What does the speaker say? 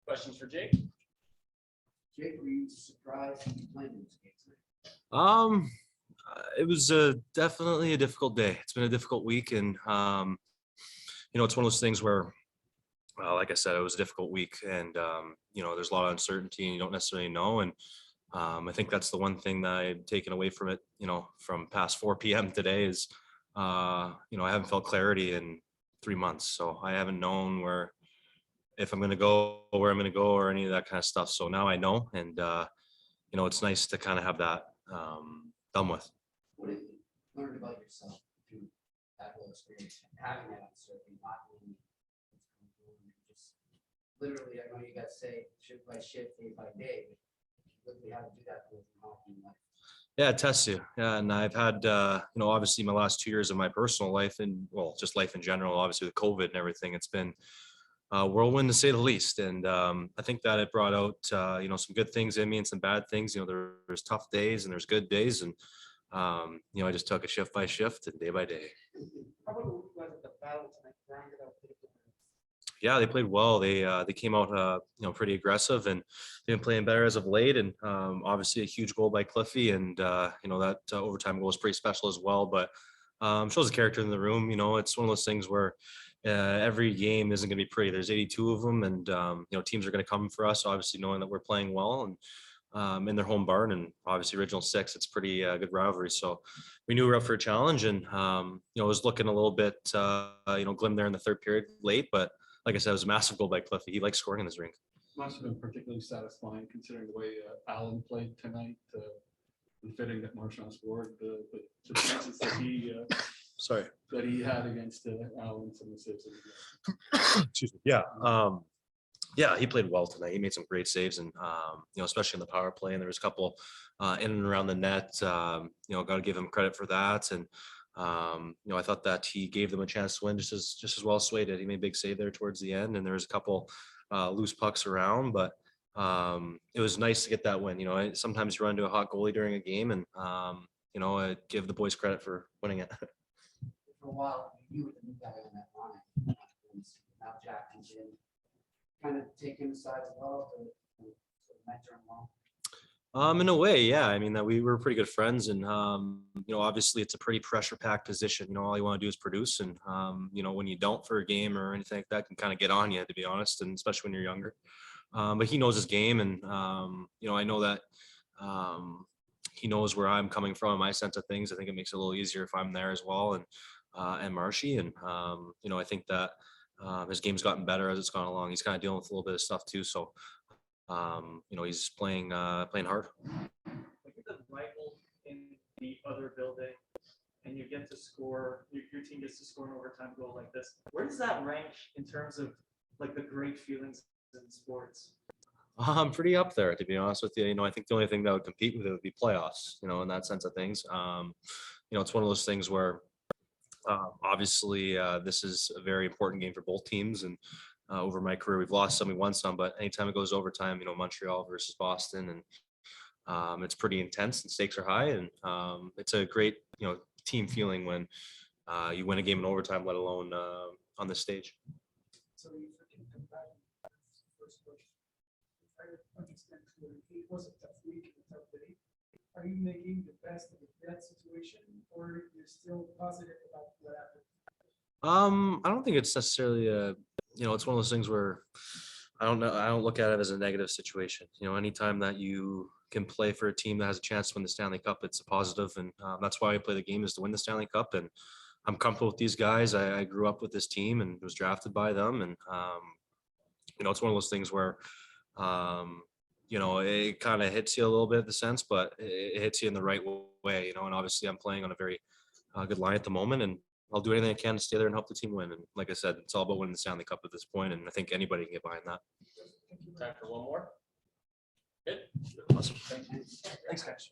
Questions for Jake? Jake, were you surprised you played in this game tonight? It was definitely a difficult day. It's been a difficult week, and it's one of those things where, like I said, it was a difficult week, and there's a lot of uncertainty, and you don't necessarily know. And I think that's the one thing that I've taken away from it, from past 4 p.m. today is, I haven't felt clarity in 3 months, so I haven't known if I'm going to go, where I'm going to go, or any of that kind of stuff. So now I know, and it's nice to kind of have that done with. What have you learned about yourself through that whole experience, having that uncertainty, not knowing what's going on, just literally, I know you guys say shift by shift, day by day, but literally how to do that with hockey in life. Yeah, it tests you. Yeah, and I've had, obviously my last 2 years of my personal life and, well, just life in general, obviously with COVID and everything, it's been whirlwind to say the least. And I think that it brought out, some good things in me and some bad things. There's tough days and there's good days. And, I just took it shift by shift and day by day. How about the battle tonight? Rounded out the Yeah, they played well. They came out, pretty aggressive, and they've been playing better as of late. And obviously a huge goal by Cliffy, and that overtime goal was pretty special as well. But shows the character in the room. It's one of those things where every game isn't going to be pretty. There's 82 of them, and teams are going to come for us. Obviously, knowing that we're playing well and in their home barn, and obviously Original Six, it's pretty good rivalry. So we knew we were up for a challenge, and it was looking a little bit glim there in the third period late, but. Like I said, it was a massive goal by Cliffy. He likes scoring in his rink. Must have been particularly satisfying considering the way Allen played tonight. And fitting that Marchand scored the chances that he had against Allen, some of the saves. Excuse me. Yeah. Yeah, he played well tonight. He made some great saves, and especially in the power play. And there was a couple in and around the net. Got to give him credit for that. And I thought that he gave them a chance to win just as well as Sway did. He made a big save there towards the end, and there was a couple loose pucks around, but it was nice to get that win. Sometimes you run into a hot goalie during a game, and I give the boys credit for winning it. For a while, you were the new guy on that line. Now Jack comes in, kind of take him aside as well to mentor him along. In a way, yeah. I mean, that we were pretty good friends, and obviously it's a pretty pressure-packed position. All you want to do is produce, and when you don't for a game or anything like that, can kind of get on you, to be honest, and especially when you're younger. But he knows his game, and I know that he knows where I'm coming from, my sense of things. I think it makes it a little easier if I'm there as well, and Marshy, and I think that his game's gotten better as it's gone along. He's kind of dealing with a little bit of stuff too, so. He's playing hard. Like the rival in the other building, and you get to score. Your team gets to score an overtime goal like this. Where does that rank in terms of like the great feelings in sports? I'm pretty up there, to be honest with you. I think the only thing that would compete with it would be playoffs. In that sense of things. It's one of those things where obviously this is a very important game for both teams, and. Over my career, we've lost some, we won some, but anytime it goes overtime, Montreal versus Boston, and it's pretty intense and stakes are high, and it's a great, team feeling when you win a game in overtime, let alone on this stage. So if I can come back to the first question, I understand clearly it was a tough week and a tough day. Are you making the best of that situation, or you're still positive about what happened? I don't think it's necessarily it's one of those things where I don't look at it as a negative situation. Anytime that you can play for a team that has a chance to win the Stanley Cup, it's a positive, and that's why I play the game, is to win the Stanley Cup. And I'm comfortable with these guys. I grew up with this team and was drafted by them, and it's one of those things where it kind of hits you a little bit in the sense, but it hits you in the right way. And obviously I'm playing on a very good line at the moment, and I'll do anything I can to stay there and help the team win. And like I said, it's all about winning the Stanley Cup at this point, and I think anybody can get behind that. Time for one more. Good. Awesome. Thanks, guys.